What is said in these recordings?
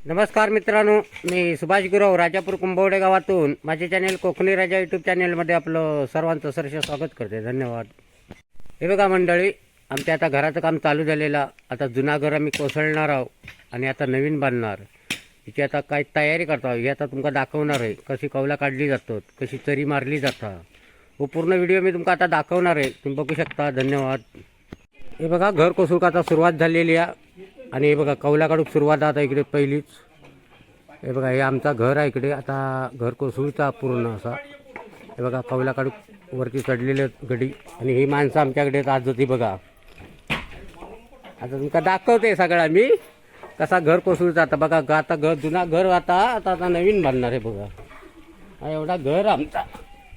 नमस्कार मित्रांनो, मी सुभाष गुरव राजापूर कुंभवडे गावातून माझे चॅनेल कोकणी राजा यूट्यूब चॅनेलमध्ये आपलं सर्वांचं सहर्ष स्वागत करते. धन्यवाद. हे बघा मंडळी, आमच्या आता घराचं काम चालू झालेलं. आता जुना घर आम्ही कोसळणार आहोत आणि आता नवीन बांधणार. हिची आता काय तयारी करतो हे आता तुमका दाखवणार आहे. कशी कौला काढली जातात, कशी चरी मारली जातात, वो पूर्ण व्हिडिओ मी तुमका आता दाखवणार आहे. तुम्ही बघू शकता. धन्यवाद. हे बघा घर कोसळूक आता सुरुवात झालेली आहे आणि हे बघा कौला काढूक सुरुवात आता इकडे पहिलीच. हे बघा हे आमचा घर आहे इकडे. आता घर कोसळूचा पूर्ण असा. हे बघा कौला काढूक वरती चढलेले गडी आणि ही माणसं आमच्याकडे आज होती बघा. आता तुमका दाखवते सगळा मी कसा घर कोसळूचा. आता बघा आता घर जुना घर आता आता आता नवीन बांधणार आहे बघा. हा एवढा घर आमचा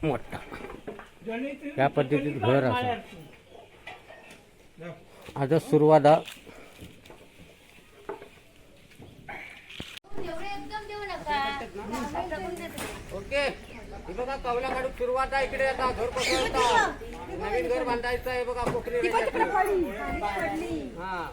मोठा या पद्धतीत घर असं आजच सुरुवात आहे. ओके, हे बघा कौला काढूक सुरुवात आहे इकडे. आता घर कोसळता नवीन घर बांधायचं आहे बघा. कोकणी हा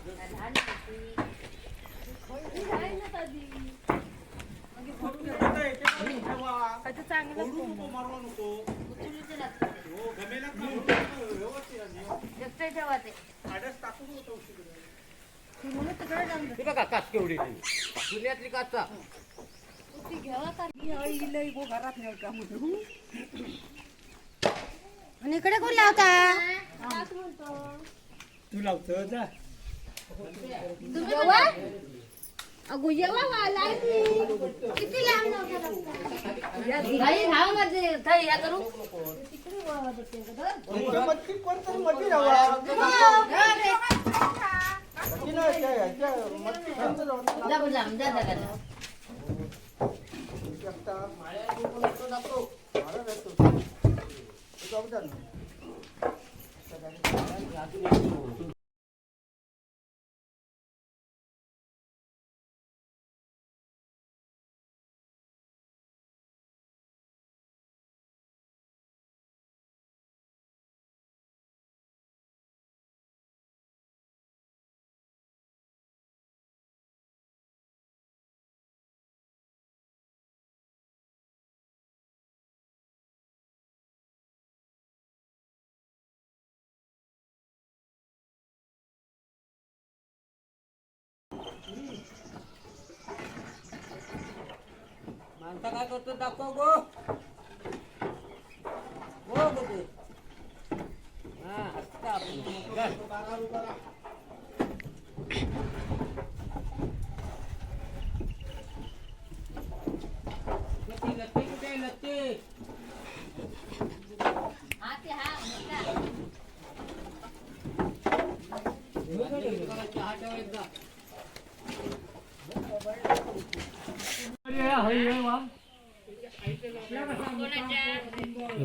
हे बघा काच केवढी दुनियातली काचा. आणि इकडे कोण लावता? तू लावतो जा. अगो येवा वाला किती लांब लावता? भाई राव मध्ये थाई या करू. तिकडे वावा देते का? मच्छी कोणतरी मच्छी लावा. मच्छी नाही काय मच्छी कोणतरी लावा. जा बोला जा जा जा. माणसा काय करतो दाखव गो. हो बघू. हा आता आपण लत्ती लत्ती कुठे लत्ती. हा ते हा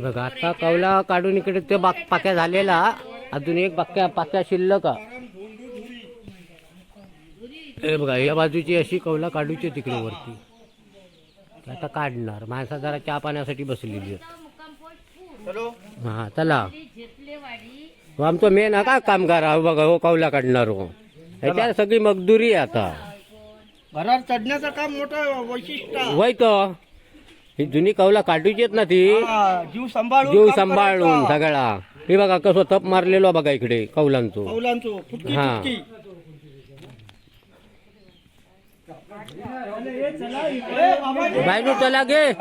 बघा आता कौला काढून इकडे ते पाक्या झालेला. अजून एक पाक्या शिल्लक. हे बघा या बाजूची अशी कौला काढूची तिकडे वरती. आता काढणार. माणसा जरा चहा पाण्यासाठी बसलेली. हा चला. हो आमचं मेन हा का कामगार हा बघा. हो कौला काढणार. हो ह्याच्यात सगळी मजदुरी आहे आता. घरात चढण्याचं काम मोठं वैशिष्ट्य. वय तर ही जुनी कौला काढूची आहेत ना ती. जीव सांभाळून जीव सांभाळून सगळा. हे बघा कसं तप मारलेलो बघा इकडे कौलांचो. हा बायनू चला गे.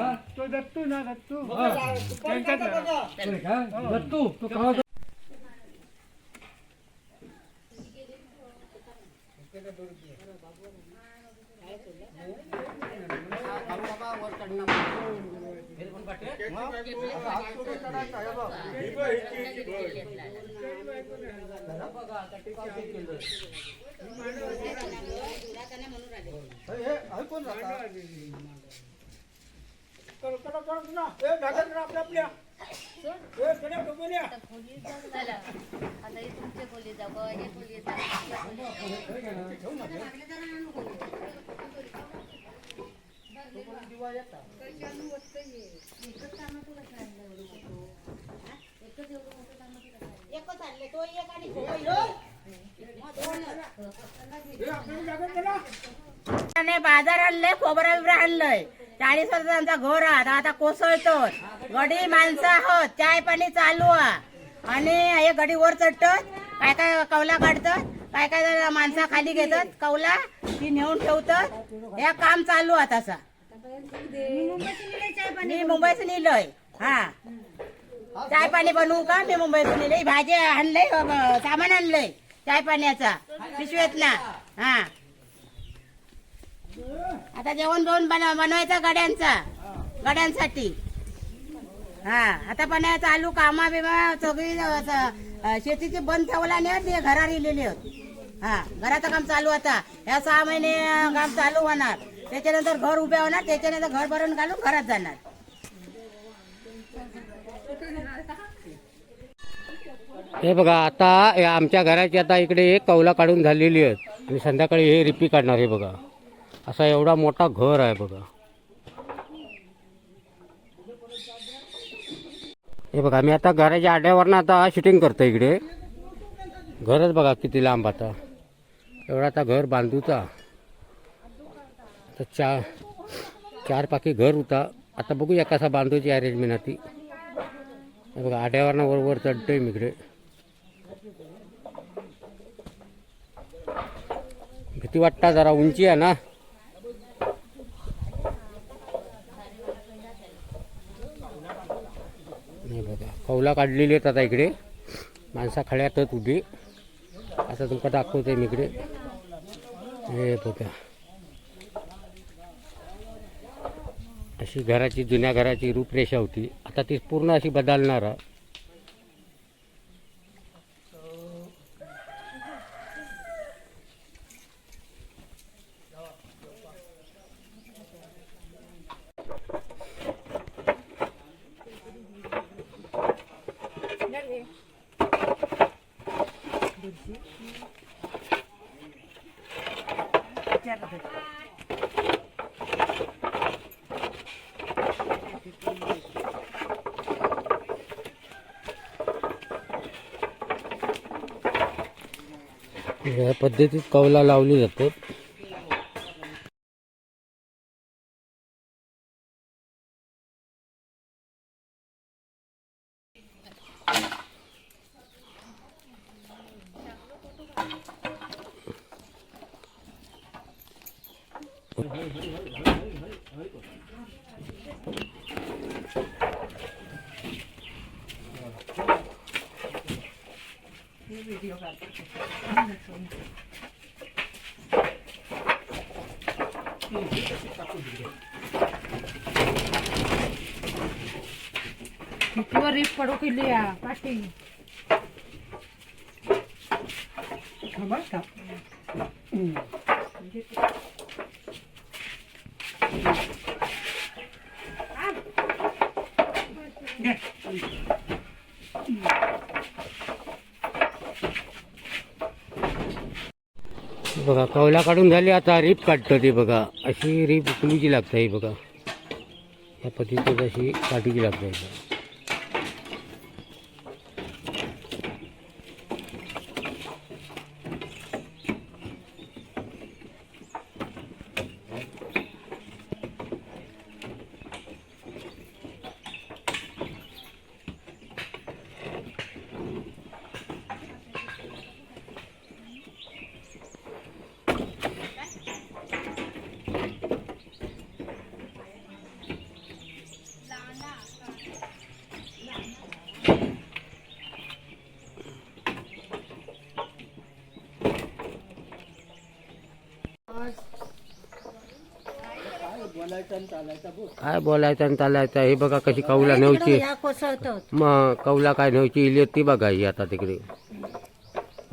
त्याने बाजार आणलंय, खोबरा बिबरा आणलंय. 40 वर्षांचा घर आहात, आता कोसळतो. गडी माणसं आहोत, चाय पाणी चालू आहे. आणि हे गडी वर चढतात, काय काय कौला काढतात, काय काय माणसं खाली घेतात कौला, ती नेऊन ठेवतात. हे काम चालू आहे तसा. मी मुंबईचं नेलंय. हा, चाय पाणी बनवू का? मी मुंबईतून नेलंय. भाजी आणलंय, सामान आणलंय चाय पाण्याचा पिशवेत ना. हा, आता जेवण बनवायचं गड्यांसाठी. हा, आता पण चालू कामा बिमा सगळी शेतीची बंद ठेवला नाही, ते घरात इलेले होते. हा, घराचं काम चालू आता. या 6 महिने काम चालू होणार. त्याच्यानंतर घर उभे होणार, त्याच्यानंतर घर भरून घालून घरात जाणार. हे बघा, आता आमच्या घराची आता इकडे कौला काढून झालेली आहेत आणि संध्याकाळी हे रिपी काढणार. हे बघा, असा एवढा मोठा घर आहे बघा. हे बघा, मी आता घराच्या आड्यावरनं आता शूटिंग करतो. इकडे घरच बघा किती लांब. आता एवढा आता घर बांधूचा. आता चार पाकी घर होता. आता बघूया कसा बांधूची अरेंजमेंट आहे ती. हे बघा, आड्यावरनं वर चढतोय मी इकडे. भीती वाटता, जरा उंची आहे ना. नाही बघा, कौला काढलेली आहेत आता इकडे. माणसा खळ्यातच उभी. आता तुमका दाखवतोय मी इकडे. हे बघा, अशी घराची, जुन्या घराची रूपरेषा होती. आता ती पूर्ण अशी बदलणार आहे. या पद्धतीत कौला लावली जाते. कितीवर रीप पडू केली पाठी. बघा, कौला काढून झाली. आता रीप काढतो ती बघा. अशी रीप उकलूची लागते. ही बघा, या पद्धतीत अशी काढूची लागते. काय बोलायचं आणि चालायचं. हे बघा कशी कौला नव्हती. मग कौला काय नव्हती इली ती बघा. ही आता तिकडे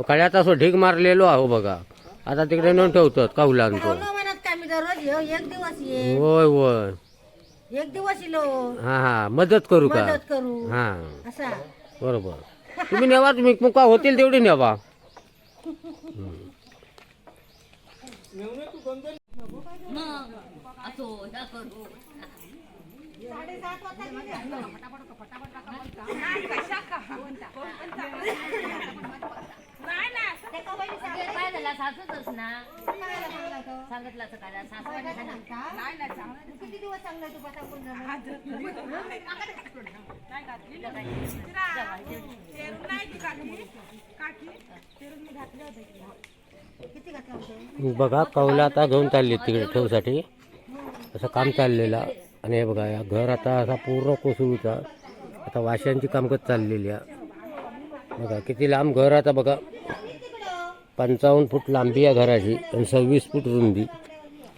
कळ्यात असं ढीग मारलेलो आहो बघा. आता तिकडे नेऊन ठेवतात कौला. म्हणत काय मी दररोज एक दिवस ये, होय होय. एक दिवस इलो. हा हा, मदत करू का? मदत करू हा, असा. बरोबर. तुम्ही नेवा, तुम्ही मुका होतील तेवढी नेवा. सांगायला सासूच ना सांगितलं असं काय सासूने सांगितलं किती दिवस चांगलं तू बसा किती घातलं बघा कौलं आता घेऊन चालली तिकडे ठेवसाठी असं काम चाललेलं आणि हे बघा या घर आता असा पूर्ण कोसळूचा आता वाशांची कामकाज चाललेली आहे बघा किती लांब घर आता बघा 55 फूट लांबी आहे घराची आणि 26 फूट रुंदी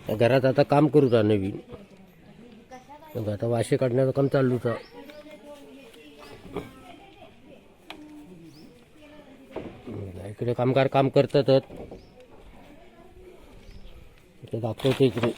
या घरात आता काम करूचा नवीन बघा आता वाशे काढण्याचं काम चालूच आहे इकडे कामगार काम करतातच इथे दाखवते इकडे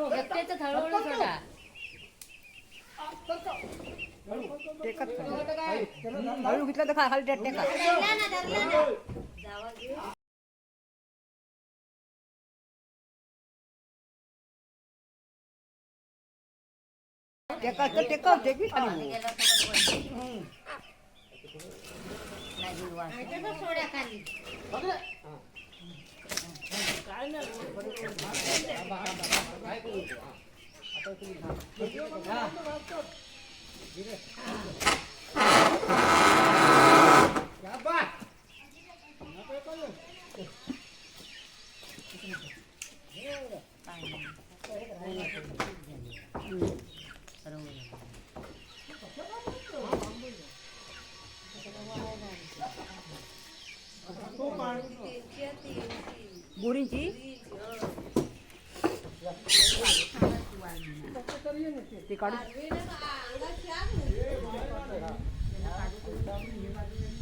एकट्याचं थळवळ सोडा हळू घेतलं तर खाली टेका टेका टेकी खाली सोड्या खाली बोरींची ते काढू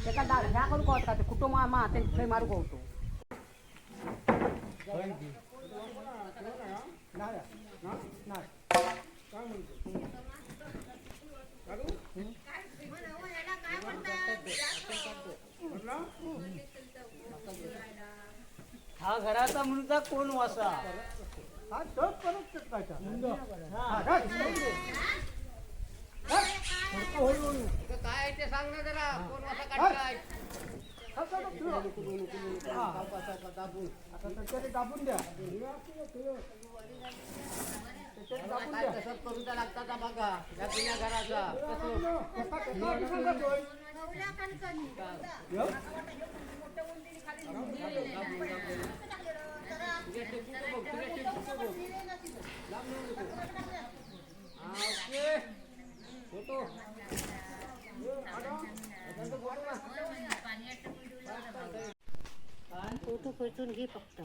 त्याका ह्या करू कळत का ते कुटुंब मा ते मारू कळतो हा घराचा मुलगा कोण वासा हा तो परत काय ते सांग ना जरा कोण वासा काढताय दाबून द्या कसं करूचा लागता बघा या जुन्या घराचा फोटो खेचून घे फक्त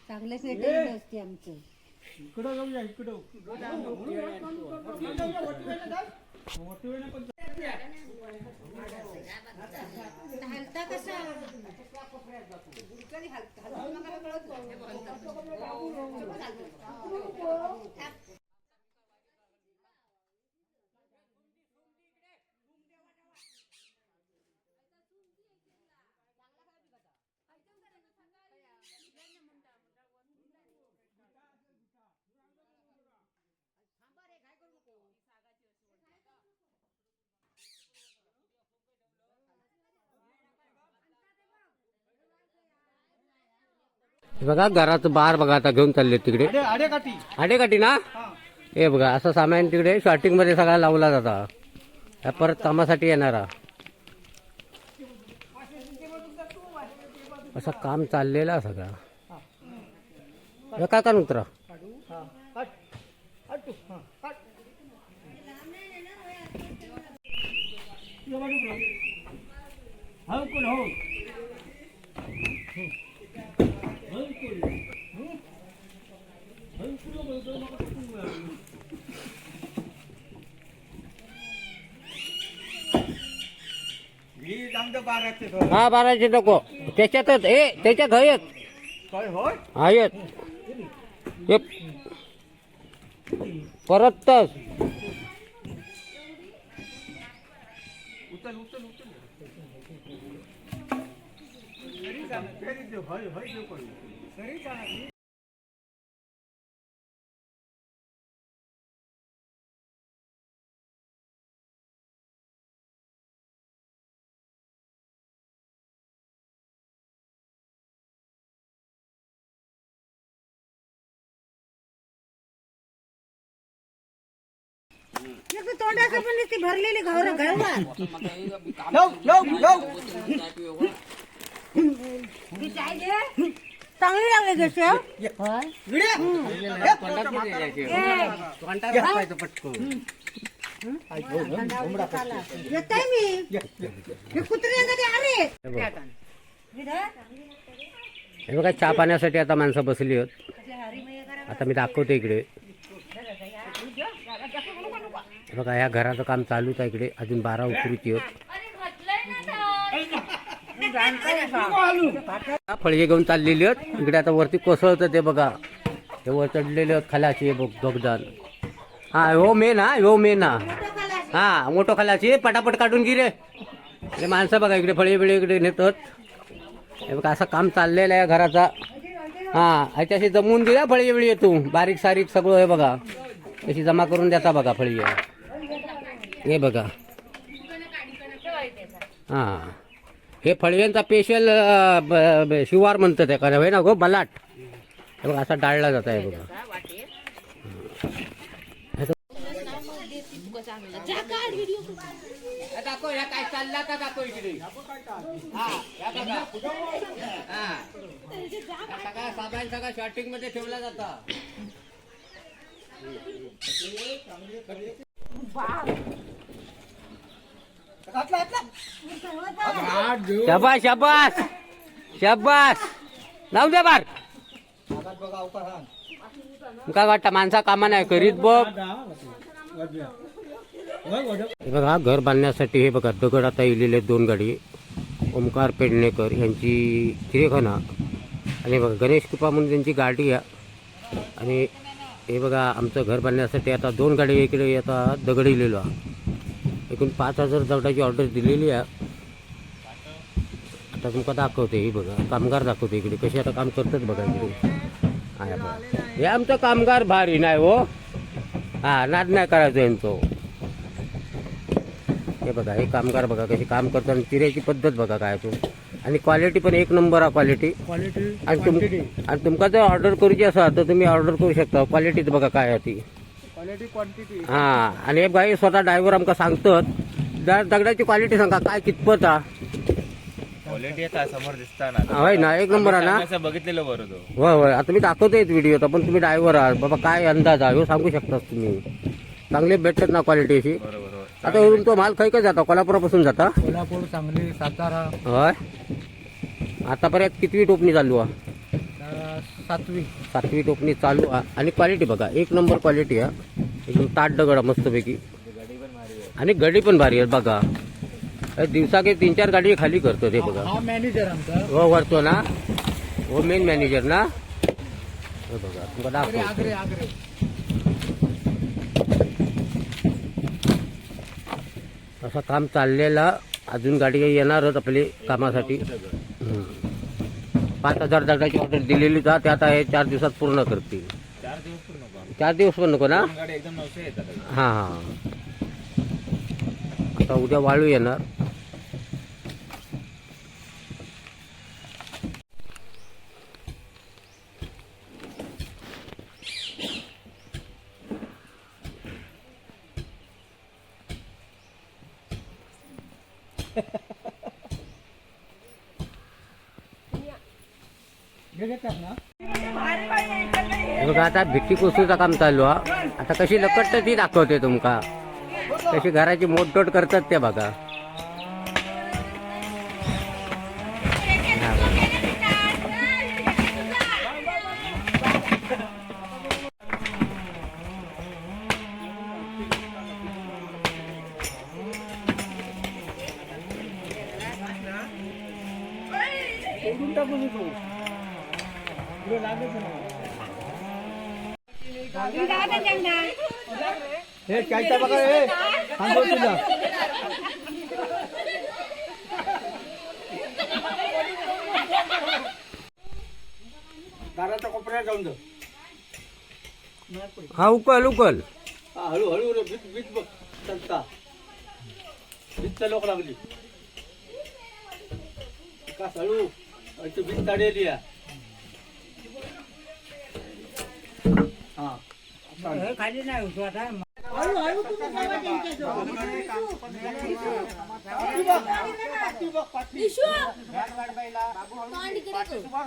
चांगलं सेटिंग असते आमचं इकडं जाऊया इकडं हलता कसा हे बघा घराचं बार बघा आता घेऊन चालले तिकडे आडेकाठी आडेकाठी ना. हे बघा असं सामान तिकडे शॉर्टिंग मध्ये सगळा लावला जाता. हा परत कामासाठी येणारा असं काम चाललेलं सगळं. एका का उतरा हा 12चे नको त्याच्यातच त्याच्यात आहेत आहेत हे परत तस तोंडाचं पण ती भरलेली घर चांगली लागली कशी येत मी कुत्रे आले. हे बघा चहा पाण्यासाठी आता माणसं बसली आहेत. आता मी दाखवतो इकडे. बघा ह्या घराचं काम चालूच आहे इकडे. अजून 12 उतरूची आहेत. फळगे घेऊन चाललेली आहेत इकडे. आता वरती कोसळतं ते बघा. हे वर चढलेले आहेत खालाची दोगदान. हा हो मेन हा मोठो खालाची पटापट काढून गिरे. हे माणसं बघा इकडे फळे बिळे इकडे नेतात. हे बघा असं काम चाललेलं आहे घराचा. हा ह्याच्याशी जमवून दिला फळी बिळी येतो बारीक सारीक सगळं. हे बघा तशी जमा करून देता बघा फळी. हे बघा हा हे फळव्यांचा स्पेशल शिवार म्हणतात त्या होय ना गो बलाट. हे बघा असा डाळला जात आहे बघा. दाखव ह्या काय चालला का दाखव इकडे. सगळा सामान सगळा शॉर्टिंग मध्ये ठेवला जाता. शाबास शाबास शाबास लावून द्या बार. काय वाटतं माणसा कामा नाही करीत बघ. हे बघा घर बांधण्यासाठी हे बघा दगड आता इलेले 2 गाडी. ओमकार पेडणेकर यांची चिरेखाना आणि बघा गणेश कृपा म्हणून त्यांची गाडी आहे. आणि हे बघा आमचं घर बांधण्यासाठी आता 2 गाडी इकडे आता दगड इलेलो. एकूण 5000 दगडाची ऑर्डर दिलेली आहे. आता तुमका दाखवते. हे बघा कामगार दाखवते इकडे कसे आता काम करतात बघा इकडे. हे आमचं कामगार भारी नाही हो. हा नाद नाही करायचं यांचं. हे बघा हे कामगार बघा कसे काम करतात. चिऱ्याची पद्धत बघा काय तो. आणि क्वालिटी पण 1 नंबर आहे क्वालिटी. आणि तुमका जर ऑर्डर करूची असा तर तुम्ही ऑर्डर करू शकता. क्वालिटी बघा काय आहे ती क्वांटिटी. हा आणि हे बाई स्वतः ड्रायव्हर आमका सांगतात दगडाची क्वालिटी सांगा काय कितपत हा. क्वालिटी आता समोर दिसताना होय ना 1 नंबर आहे ना. बघितलेलं बरं तो. होय होय आता मी दाखवतोय व्हिडिओ. पण तुम्ही ड्रायव्हर आहात बाबा काय अंदाज आहे सांगू शकता तुम्ही. चांगले भेटतात ना क्वालिटी अशी. बरोबर. आता इथून तो माल खाई काय जाता कोल्हापुरापासून जाता. कोल्हापूर सांगली सातारा. होय आतापर्यंत कितवी टोपणी चालू आहे. 7वी टोपणी चालू आहे. आणि क्वालिटी बघा 1 नंबर क्वालिटी आहे. एकदम ताट दगड मस्तपैकी. आणि गडी पण भारी आहे बघा. दिवसा काही 3-4 गाडी खाली करतो ते बघा. मॅनेजर आमचा हो वरतो ना. हो मेन मॅनेजर ना. बघा तुमका दाखव. असं काम चाललेलं. अजून गाडी येणारच आपली कामासाठी. 5000 दगडाची ऑर्डर दिलेली का ते आता हे 4 दिवसात पूर्ण करतील. 4 दिवस पण नको ना. एकदम 900 येतात. हां हां आता उद्या वाळू येणार. हे बघा आता भित्ती कोसूचं काम चालू हा. आता कशी लकट ती दाखवते तुमका, कशी घराची मोडतोड करतात ते बघा. तोडून टाकून येतो पुढे लागायचं नाही. हे चायचा बघा हे सांगतो तुला. दाराच्या कोपऱ्यात जाऊन जा. हा उकल उकल. हा, हळूहळू रे भीत भीत बघ चलता भीत लोक लागली का हळू इथे भीत ताडेली आहे. हा खाली नाही होतो आता.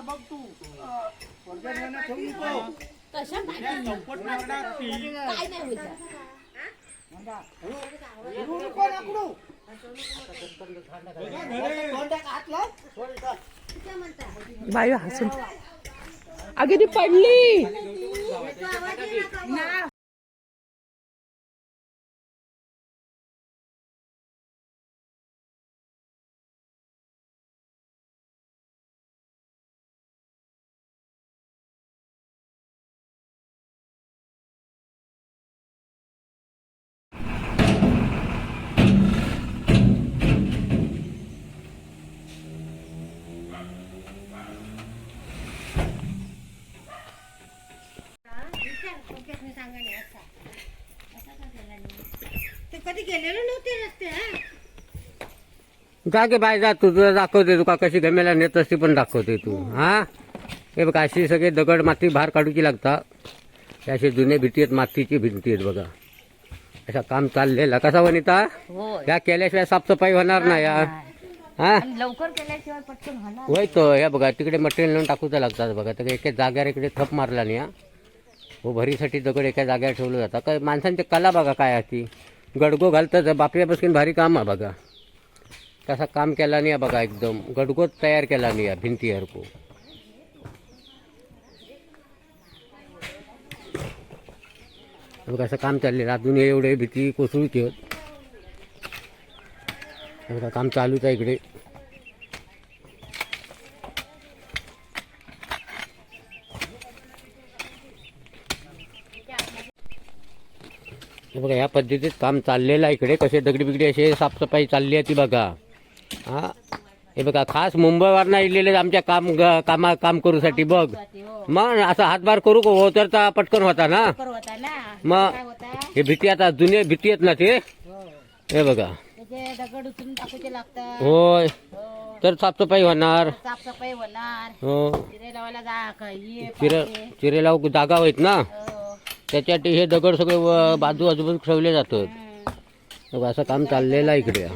बघ तू काय नाही होत. बाई हसून अगे ती पडली. कधी गेलेलो नव्हते रस्ते. जा के बाय जा, तुझं दाखवते तुका कशी गमेला नेत असती पण दाखवते तू. हा हे बघा अशी सगळे दगड माती बाहेर काढूची लागता. हे असे जुने भिंती आहेत, मातीची भिंती आहेत बघा. असा काम चाललेला कसा वनिता, या केल्याशिवाय साफसफाई होणार नाही या. हा लवकर केल्याशिवाय पटकन होणार. होय तो या बघा तिकडे मटेरियल नेऊन टाकूचा लागतात बघा. तर एका जाग्यावर इकडे थप मारला नाही हा. हो भरीसाठी दगड एका जाग्यावर ठेवलं जातं. काय माणसांची कला बघा काय आहे ती. गडगो घालतं बापऱ्यापासून भारी काम आहे बघा. तसा काम केला नाही बघा, एकदम गडगोच तयार केला नाही या भिंती हरको. बघा असं काम चाललेलं अजून एवढे भीती कोसळूची होत. बघा काम चालूच आहे इकडे. हे बघा या पद्धतीत काम चाललेलं आहे इकडे. कसे दगडी बिगडी असे साफसफाई चालली आहे ती बघा. हा हे बघा खास मुंबईवरनं इलेले आमच्या काम करूसाठी बघ. मग असं हातभार करू हो तर पटकन होता ना. होता ना. मग काय होता हे भीती आता जुने भीती आहेत ना ते. हे बघा त्याचे दगड उचलून टाकूचे लागतात. होय तर साफसफाई होणार. साफसफाई होणार. हो चिरे लावायला जा चिरेला जागा आहेत ना, हो. त्याच्यासाठी हे दगड सगळे बाजू आजूबाजू ठेवले जातात. बघा असं काम चाललेलं आहे इकडे.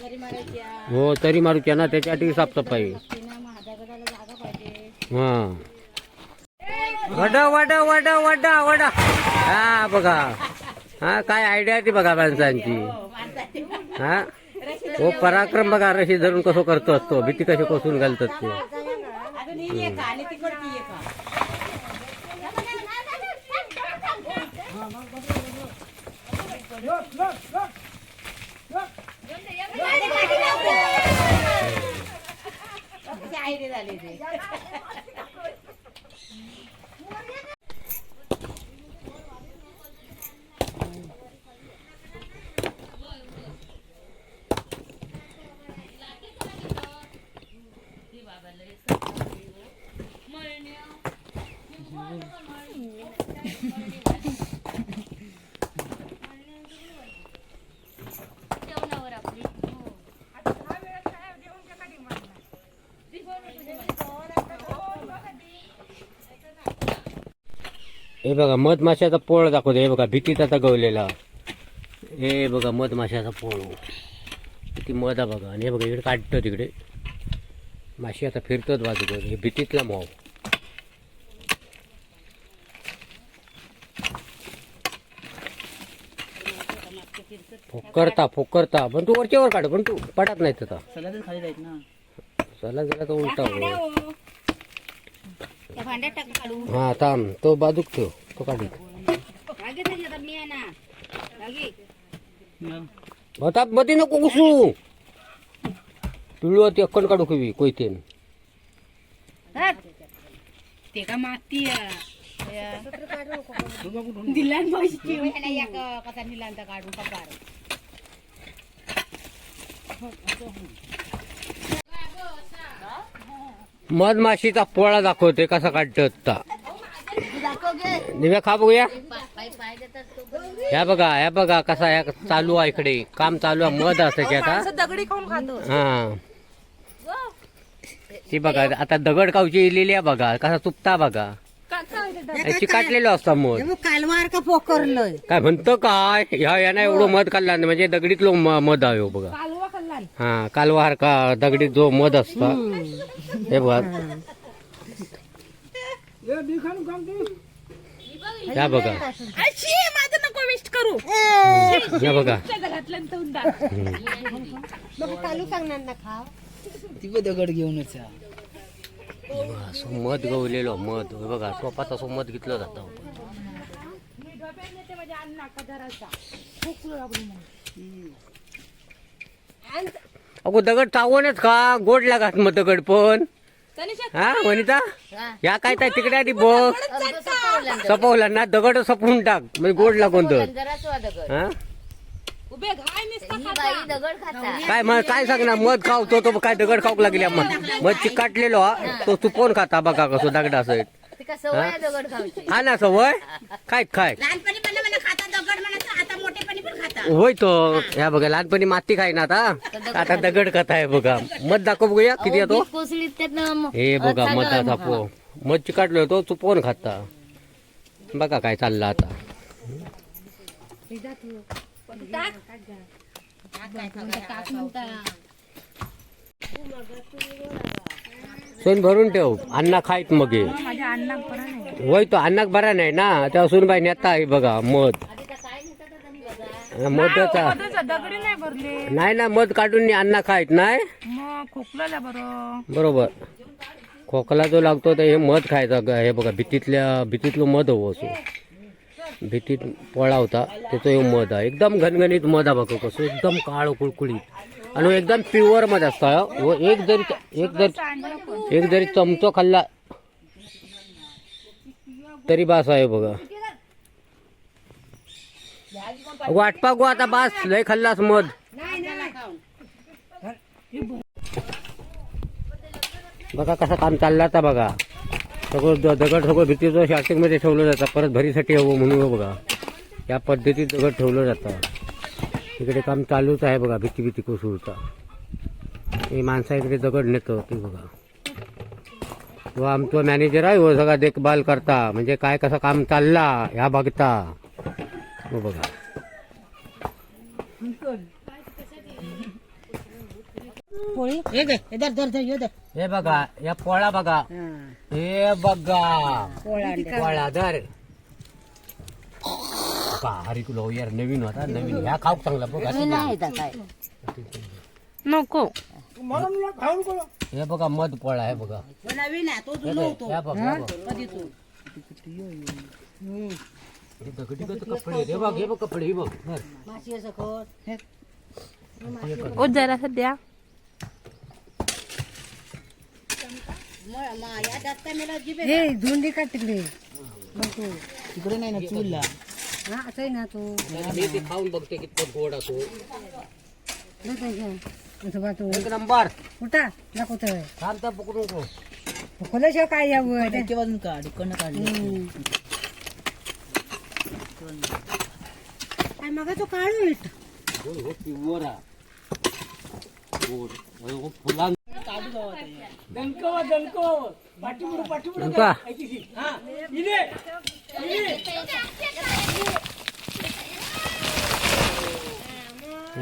तरी मारायच्या. हो तरी मारूच्या ना, त्याच्यासाठी साफसफाई. महादगडाला जागा पाहिजे. हा वडा वडा वडा वडा वडा. हा बघा हा काय आयडिया ती बघा माणसांची. हा हो पराक्रम बघा. रशी धरून कसं करतो असतो, भीती कशी कोसून घालतात ते. अजून ही एक आणि तिकडची एक. आयडिया झाली ते. हे बघा मधमाशाचा पोळ दाखवतो. हे बघा भीतीत आता गवलेला. हे बघा मधमाशाचा पोळ किती मध आहे बघा. आणि हे बघा इकडे काढतो तिकडे माशी आता फिरतात बाजूकडे. हे भीतीतला माव. फोकरता पण तू वरच्यावर काढ पण तू पडत नाही तर सगळ्यात खाली जाईल ना. चला गेला तर उलटा हो. त्या भांड्यात टाक काढून. हा थांब तो बाजूक ठेव तो काढी मागे तरी आता मी आहे ना मागे. आता मध्ये नको घुसू तुळू ती अक्कन काढू कवी कोयतेन ते का माती दिला कसा निलांता काढून कपार. मधमाशीचा पोळा दाखवते कसा काढतात निव्या खा बघूया. ह्या बघा कसा ह्या चालू आहे इकडे काम चालू आहे मध असायचे आता दगडी खाऊन खातो. हा ती बघा आता दगड खाऊची इलेली आहे बघा कसा चुपता बघा चिकाटलेलो असता मध कालवार का पोकरलोय. काय म्हणतो काय ह्या यानं एवढं मध खाल्ला म्हणजे दगडीतलो मध आहे हो बघा. हा कालवार का दगडीत जो मध असता हे बघा या बघा माझं नको वेस्ट करू. या बघा दगड घेऊनच असं मध गवलेलो मध हे बघा टोपात असं मध घेतलं जातं अगो दगड चावणच का गोड लागात मग दगड पण हा वनिता या काय काय तिकडे आधी बघ सपवला ना दगड सपवून टाक म्हणजे गोड लागून तर हा काय मग काय सांगणार मध खावतो तो काय दगड खाऊक लागले मध चिकाटलेलो तो चुपवून खाता बघा कसं दगड असं हा ना सवय काय काय लहानपणी पण म्हणा खाता दगड म्हणा आता मोठेपणी पण खाता. होय तो या बघा लहानपणी माती खाय ना आता दगड कथा आहे बघा मध दाखव बघूया किती येतो हे बघा मधाचा पो मध चिकाटलो तो चुपवून खाता बघा काय चाललं आता सोन भरून ठेव अण्णा खायत मग हे. होय तो अन्नाक बरा नाही ना त्या सुनबाई नेता आहे बघा मध मधाचा दगडी नाही भरले नाही ना मध काढून अण्णा खायत नाही मग खोकला बरं. बरोबर खोकला जो लागतो तर हे मध खायचा हे बघा भीतीतलं मध हवं असो भीतीत पोळा होता त्याचं हे मध आहे एकदम घनघणीत मध आहे बघा कसं एकदम काळ कुळकुळीत आणि एकदम प्युअर मध असतं व एक जरी चमचो खाल्ला तरी बास आहे बघा वाटपा गो आता बास लय खाल्लास मध बघा कसं काम चाललं आता बघा सगळं दगड सगळं भीतीचं स्टार्टिंग मध्ये ठेवलं जातं परत भरीसाठी हवं म्हणून बघा या पद्धतीत दगड ठेवलं जातं इकडे काम चालूच आहे बघा भीती कोसळचा हे माणसा इकडे दगड नेतं ते बघा तो आमचा मॅनेजर आहे हो सगळा देखभाल करता म्हणजे काय कसं काम चालला ह्या बघता हो बघा हे बघा या पोळा बघा हे बघा पोळा दर हरी किलो यार नवीन होता नवीन ह्या खाऊ चांगला बघा नको हे बघा मध पोळा आहे बघा नवीन आहे तो जुना होतो. हे बघा कधी तो हे दगडी कपडे हे बघ कपडे हे बघ माशी असं खत ओ जरा सध्या या दत्ता मेला जिबे हे धुंडी काढ तिकडे तिकडे नाही ना चुलला हा असं आहे ना तो मी ते खाऊन बघते कितपत गोड असो तो एक नंबर कुठा दाखवतोय थांब तर पकडू नको खोल्याशिवाय काय यावं इतके बाजून काढ इकडनं काढले काय मग तो काढून येत प्युअर फुलां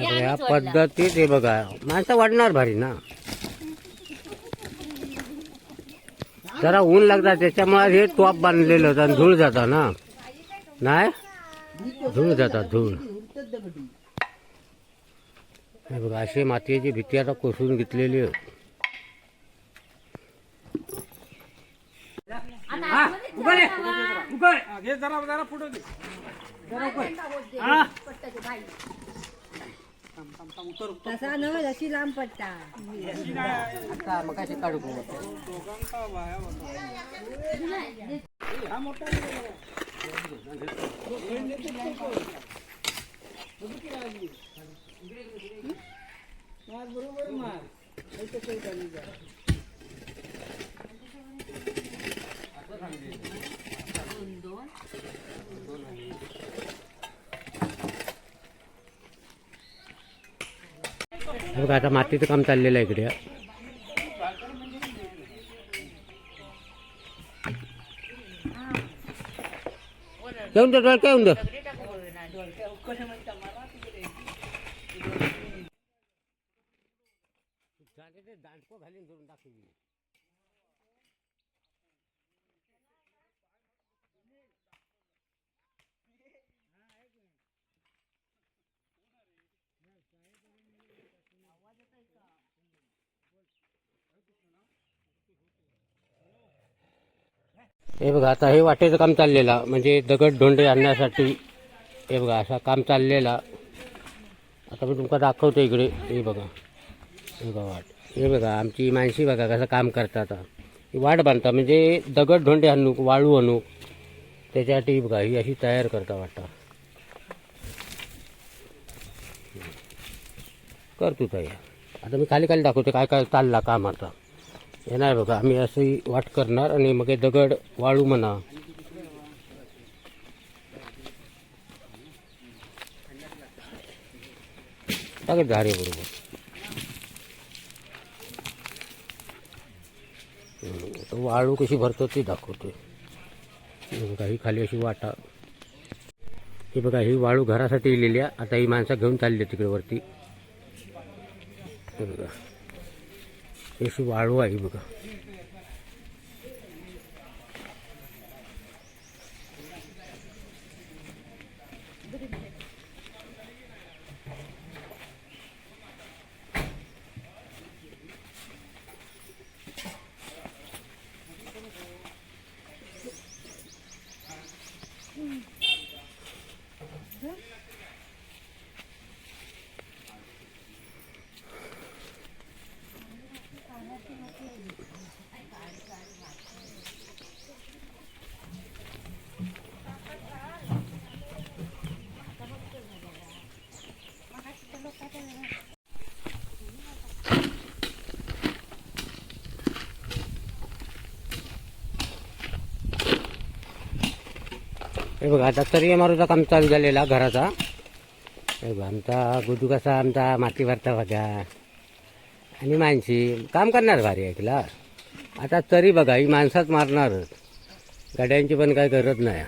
या पद्धतीत हे बघा माणसं वाढणार भारी ना जरा ऊन लागतात त्याच्यामुळे हे टॉप बांधलेलं होतं आणि धूळ जाता ना नाही धूळ जातात धूळ हे बघा अशी मातीची भीती आता कोसळून घेतलेली आहे. घे जरा पुढे घे. तसा नव्हे अशी लांब पट्टा आता मग कशी काढू बरोबर मार. हे बघा आता मातीचं काम चाललेलं आहे इकडे. घेऊन दे घेऊन दे. हे बघा आता हे वाटेचं काम चाललेलं म्हणजे दगड धोंडे आणण्यासाठी. हे बघा असा काम चाललेला. आता मी तुमका दाखवतो इकडे. हे बघा वाट. हे बघा आमची माणशी बघा कसं काम करतात. ही वाट बांधता म्हणजे दगड धोंडे आणू वाळू आणू त्याच्यासाठी बघा ही अशी तयार करता वाटा. करतो ताई. आता मी खाली खाली दाखवते काय काय चालला काम आता. हे नाही बघा आम्ही अशी वाट करणार आणि मग हे दगड वाळू म्हणा टाकत झाडे बरोबर. वाळू कशी भरतो ती दाखवते. बघा ही खाली अशी वाटा. ही बघा ही वाळू घरासाठी लिहिली. आता ही माणसं घेऊन चालली तिकडे वरती. हे बघा अशी वाळू आहे बघा. हे बघा आता तरी मारूचा काम चालू झालेला घराचा. हे बघा आमचा गुदू कसा आमचा माती भरता बघा आणि माणशी काम करणार भारी आहे तिला. आता तरी बघा ही माणसाच मारणारच. गाड्यांची पण काही गरज नाही.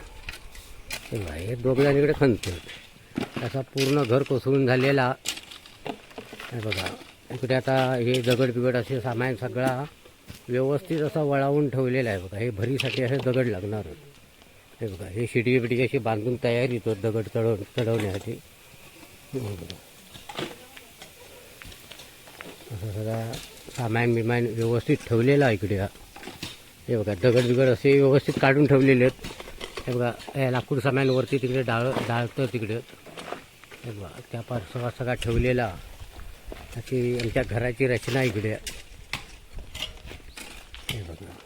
हे बघा हे दोघं इकडे खणतात. असा पूर्ण घर कोसळून झालेला. हे बघा इकडे आता हे दगड बिगड असे सामान सगळा व्यवस्थित असा वळावून ठेवलेला आहे. बघा हे भरीसाठी असे दगड लागणार. हे बघा हे शिडी बिडी अशी बांधून तयारी तो दगड चढवण्यासाठी. असं सगळा सामान बिमान व्यवस्थित ठेवलेला आहे इकडे. हे बघा दगड बिगड असे व्यवस्थित काढून ठेवलेले आहेत. हे बघा हे लाकूड सामानवरती तिकडे डाळतं तिकडे. हे बघा त्या पार्श्वात सगळा ठेवलेला. अशी आमच्या घराची रचना इकडे. हे बघा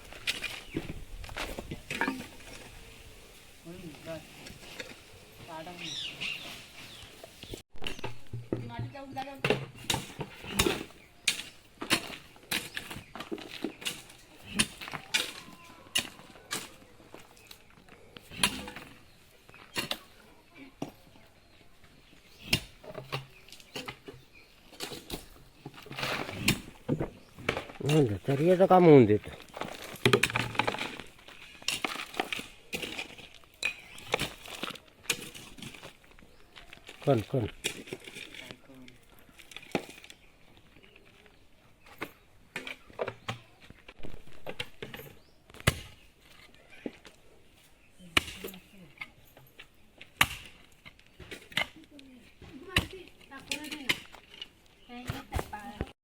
तरी याचं काम होऊन देत. कण